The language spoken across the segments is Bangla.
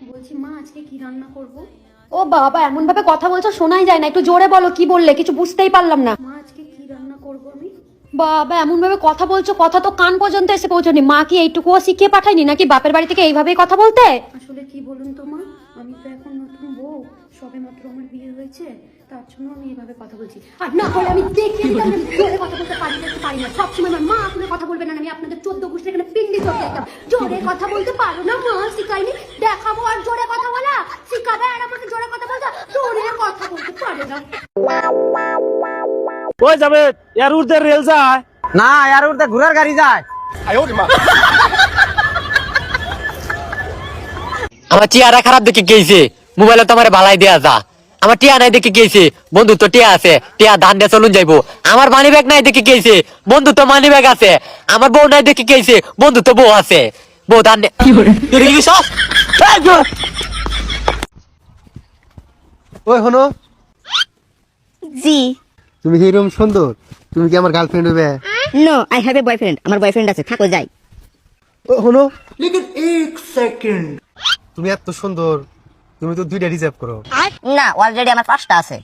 বলছি মা আজকে কি রান্না করব? ও বাবা, এমন ভাবে কথা বলছো শোনাই যায় না, একটু জোরে বলো, কি বললে কিছু বুঝতেই পারলাম না। মা আজকে কি রান্না করব আমি? বাবা, এমন ভাবে কথা বলছো, কথা তো কান পর্যন্ত এসে পৌঁছনি। মা কি এইটুকুও শিখিয়ে পাঠায়নি নাকি বাপের বাড়ি থেকে এইভাবেই কথা বলতে? আসলে কি বলুন তো মা, আমি তো এখন নতুন বউ, সবে মাত্র আমার বিয়ে হয়েছে, তার জন্য আমি এভাবে কথা বলছি। আর না হলে আমি দেখিয়ে দিতাম আমি জোরে কথা বলতে পারি না। সবসময় আমার মা আপনার কথা বলবে না, আমি আপনাদের 14 গোষ্ঠী এখানে পিন্ডি চলতে যেতাম। জোরে কথা বলতে পারো না মা, শিখাইনি, দেখাবো আর জোরে কথা বলা শিখাবে, আর আমাকে জোরে কথা বলতে জোরে কথা বলতে পারে না। ওই যাবে এর উর্ধে রেল যায় না, এর উর্ধে ঘোড়ার গাড়ি যায়। আমার চেহারা খারাপ দেখে গেছে, মোবাইলে তোমার ভালাই দেয়া যা। আমার টিয়া নাই দেখে গেছে, বন্ধু তো টিয়া আছে, টিয়া ধান দিয়ে চলুন যাইবো। আমার মানি ব্যাগ নাই দেখে গেছে, বন্ধু তো মানি ব্যাগ আছে। আমার বউ নাই দেখে গেছে, বন্ধু তো বউ আছে। বউ ধান ওই হনো, জি তুমি কি এরকম সুন্দর? তুমি কি আমার গার্লফ্রেন্ড হবে? No, I have a boyfriend. আমার বয়ফ্রেন্ড আছে, থাকো যাই। ওই হনো, তুমি এত সুন্দর, তুমি তো 2টা রিজার্ভ করো। না, অলরেডি আমার 5টা আছে।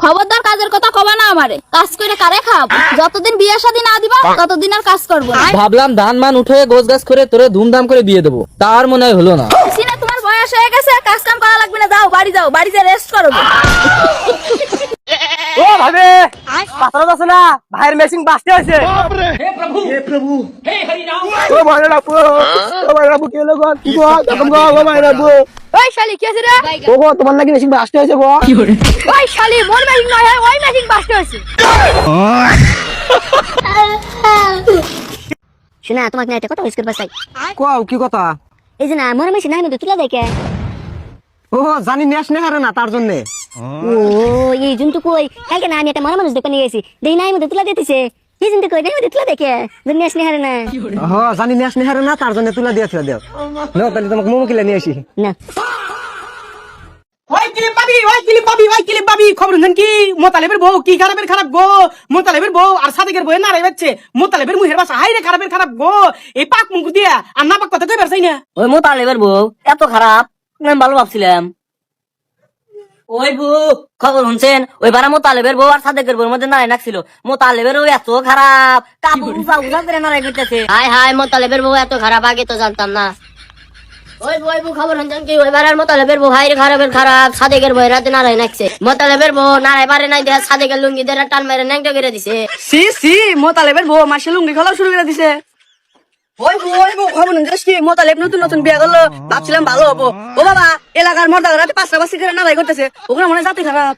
খবরদার কাজের কথা কবা না আমারে, কাজ করে কারে খাব। যতদিন বিয়ে শাদী না দিবা ততদিন আর কাজ করবো না। ভাবলাম ধান মান উঠে গোছ গাছ করে তোরে ধুমধাম করে বিয়ে দেবো, তার মনে হয় হলো না। সিনা, তোমার বয়স হয়ে গেছে, কাজ কাম করা লাগবে না, যাও বাড়িতে রেস্ট করো। ও ভাবে পাথর আছে না, ভাইয়ের মেশিন বাসতে আছে। ও ভাইরা রাবু, ও ভাইরা রাবু কে লোক কি গো, দেখম গো, ও ভাইরা রাবু। ওই শালি কি আছে রে? ও গো, তোমার নাকি মেশিন বাসতে হয়েছে গো? ওই শালি মোর ম্যাচিং নয়, ওই ম্যাচিং বাসতে হয়েছে। শোনা, তোমাকে না একটা কথা উইস করবা চাই। কও কি কথা? এই যে না, মোর মেশিন নাই মধ্যে তুলে দেখে। ও জানি নেস নে হারে না, তার জন্য। ও এই জন্তু কই, কালকে না আমি একটা মরা মানুষ দোকানে গেছি, দেই নাই মধ্যে তুলে দিতেছে। এই জন্তু কই, দেই মধ্যে তুলে দেখে, দুনিয়া আসনে হারে না। হ জানি নেস নে হারে না, তার জন্য তুলা দিয়া দাও। নাও তাহলে তোমাকে মোমো কিলে নিয়ে আসি। না ওই ক্লিপ পাবি খবর শুনছেন কি? মোতালেবের বউ কি খারাপ গো। মোতালেবের বউ আর সাদেকের বউ নারাই বাচ্চে। মোতালেবের মুহের বাসা হাই রে খারাপ গো। এই পাক মুখ দিয়া আর না পাক কথা কই পারছাই না। ওই মোতালেবের বউ এত খারাপ, আমি ভালো ভাবছিলাম। ওই বউ খবর শুনছেন? ওই বারা মোতালেবের বউ আর সাদেকের বউর মধ্যে নারাই নাকছিল। মোতালেবের বউ এত খারাপ, কাপড় উজা করে নারাই করতেছে। হাই মোতালেবের বউ এত খারাপ, আগে তো জানতাম না। ওই বউ খবর শুনছেন কি? ওই বারার মোতালেবের বউ হাই রে খারাপ, সাদেকের বউ রাতে নারাই নাকছে। মোতালেবের বউ নারাই পারে নাই দেয়া, সাদেকের লুঙ্গি দিয়ে টান মেরে ন্যাংটা করে দিছে। সি মোতালেবের বউ মাসে লুঙ্গি খোলা শুরু করে দিছে। ওই বউ খবর শুনছিস কি? মোতালেব নতুন বিয়ে করলো, ভাবছিলাম ভালো হবো। ও বাবা, এলাকার মর্দা রাতে 5টা বাসি করে নারাই করতেছে, ওগুলো মনে জাতি খারাপ।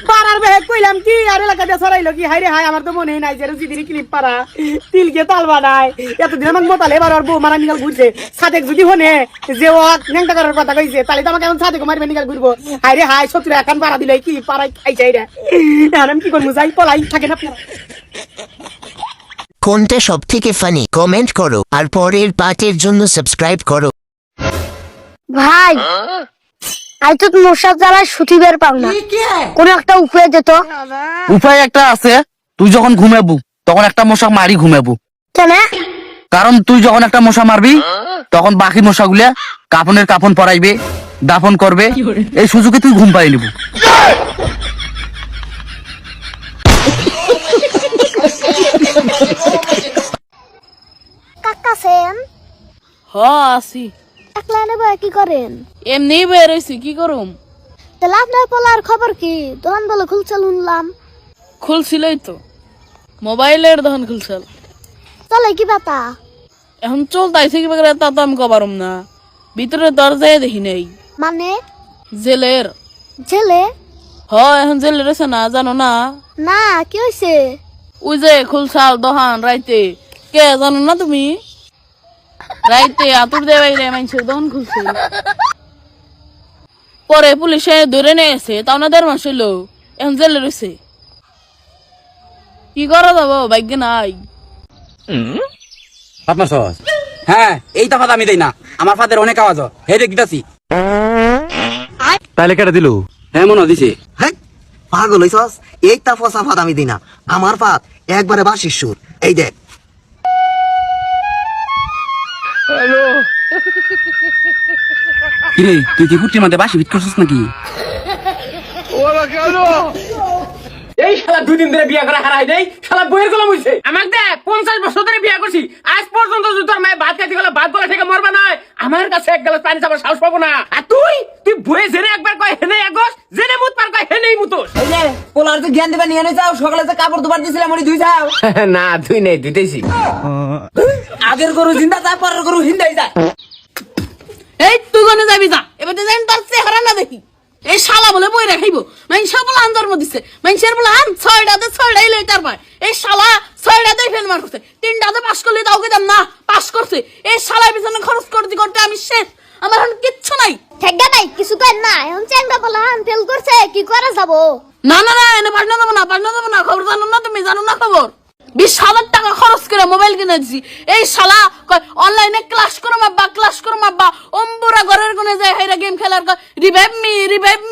পাড়ার বেহে কইলাম কি আর এলাকা দিয়ে ছড়াইলো কি? হাই রে হাই, আমার তো মনেই নাই যে রুচিদিরি ক্লিপ পাড়া তিলকে তাল বানায়। এতদিন আমার মোতালে এবার ওর বউ মারা নিকাল ঘুরছে। সাদেক যদি হনে যে ও ন্যাংটা করার কথা কইছে, তাহলে তো আমাকে এখন সাদেক মারবে নিকাল ঘুরবো। হাই রে হাই, শত্রু এখন পাড়া দিলে কি পাড়ায় খাইছে রে। এখন আমি কি করবো? যাই পলাই থাকেন আপনারা। কোনটা সব থেকে ফানি কমেন্ট করো, আর পরের পার্টের জন্য সাবস্ক্রাইব করো। ভাই আই তো মশার জ্বালায় সুতি বের পাও না, কোন একটা উপায় দে তো। উপায় একটা আছে, তুই যখন ঘুমাবু তখন একটা মশা মারি ঘুমাবু। কেন? কারণ তুই যখন একটা মশা মারবি তখন বাকি মশাগুলা কাফনের কাফন পরাইবে, দাফন করবে, এই সুযোগে তুই ঘুম পাই নিবু। কাকা সেন আসি একলা নেবে কি করেন? এমনি বের হইছি, কি করুম? তাহলে আপনার পোলার খবর কি? দোকান বলে খুলছে শুনলাম। খুলছিলই তো, মোবাইলের দোকান খুলছিল। চলে কি পাতা? এখন চলতাইছে কি বাগরে, তা তো আমি কবারুম না। ভিতরে দরজায় দেখি নেই। মানে জেলের। ছেলে? এখন জেলের আছে না, জানো না? না, কি হয়েছে? ওই যে খুলছাল দোকান রাইতে, কে জানো না তুমি? রাইতে আতুর দেবাইরে মানুষের দোকান খুলছে। পরে পুলিশে ধরে নিয়ে গেছে, তাও না 1.5 মাস হইলো, এখন জেলে রয়েছে। কি করা যাবো, ভাগ্য নাই। আপনার সহজ। হ্যাঁ, এই তাফাত আমি দেই না, আমার ফাদের অনেক আওয়াজ হে দেখতাছি। তাইলে কেটে দিল? হ্যাঁ মনে দিছে। হ্যাঁ পাগল হইছস? এই তা ফসা ফাত আমি দিই না, আমার ফাত একবারে বাসির সুর। এই দেখ কিরে তুই কি পুটির মধ্যে বাসি ভিত করছিস নাকি? এই শালা 2 দিন ধরে বিয়া করা হারাই দেই শালা বইয়ের গোলাম হইছে আমাক দে 50 বছর ধরে বিয়া করছি আজ পর্যন্ত যদি তোর মায়ে ভাত খাইতে গেলে ভাত গলা থেকে মরবা না আমার কাছে এক গ্লাস পানি চাবার সাহস পাবো না আর তুই বইয়ে জেনে একবার কয় হেনে একগস জেনে মুত পার কয় হেনেই মুতোস এই যে পোলার তো জ্ঞান দিবা নিয়ে যাও সকালে তো কাপড় ধোবার দিছিলাম ওই ধুই যাও না তুই নেই দুইটাইছি আগের গরু জিন্দা যায় পরের গরু হিন্দাই যায় এই তুই গনে যাবি যা এবার তো জানি তার চেহারা না দেখি এই শালা বলে বই রাখাইবো মানুষের বলে আন্দর মধ্যে মানুষের বলে আন 6টাতে 6টাই লই তার পায় এই শালা 6টাতেই ফেল মার করছে 3টাতে পাস করলে তাও দাম না পাস করছে এই শালার পিছনে খরচ করতে করতে আমি শেষ আমার এখন কিচ্ছু নাই ঠেকা নাই কিছু কর না এখন চ্যাংটা বলান ফেল করছে কি করা যাবো না না না এনে পাঠানো যাবো না খবর জানো না তুমি জানো না খবর 20,000 টাকা খরচ করে মোবাইল কিনে দিছি এই শালা অনলাইনে ক্লাস করো মাব্বা অম্বুরা ঘরের কোনে যায় হাইরা গেম খেলার রিভাইভ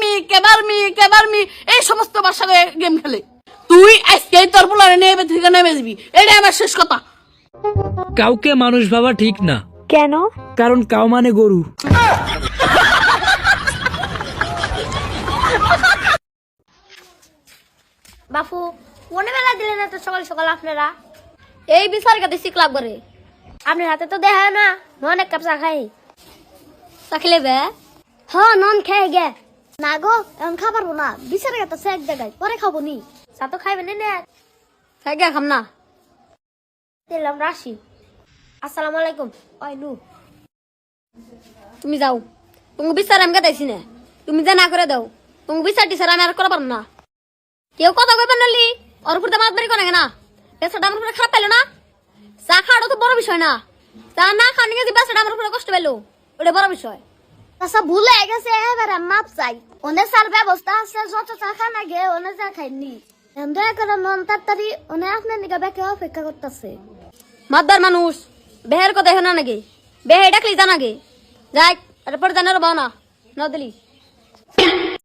মি কেবার মি এই সমস্ত ভাষায় গেম খেলে তুই আজকে তোর পোলারে নেবে থেকে নেমে দিবি এটাই আমার শেষ কথা কাউকে মানুষ ভাবা ঠিক না কেন কারণ কাউ মানে গরু। বাপু কোনে বেলা দিলেন এত সকাল সকাল আপনারা এই বিচার কাতে শিখলাম করে আপনার হাতে তো দেখা না অনেক কাপ চা খাই চাকলে বে নন খেয়ে গে না গো এখন খাবার না বিচার কাতে এক জায়গায় পরে খাবো নি চা তো খাইবেন না খাই গে খাম না দিলাম রাশি আসসালামু আলাইকুম ওইলু তুমি যাও তুমি বিচার আমি গাইছি না তুমি যা না করে দাও তুমি বিচার টিচার আমি আর করবার না কেউ কথা কইবেন নালি ওর উপর দামাত বাড়ি করে না পেছাটা আমার উপরে খারাপ পেলো না চা খাওয়াটা তো বড় বিষয় না চা না খাওয়ানি গেছি পেছাটা আমার উপরে কষ্ট পেলো ওটা বড় বিষয় আচ্ছা ভুলে গেছে এবারে মাপ চাই ওনে সার ব্যবস্থা আছে যত চা খানা গে ওনে চা খাইনি দয়া করে মন তাড়াতাড়ি ওনে আপনার নিকা বেকে অপেক্ষা করতেছে মাতবার মানুষ বেহের কথা হেনা নাকি বেহে ডাকলি জানাগে যাই এরপর জানার বাও না দিলি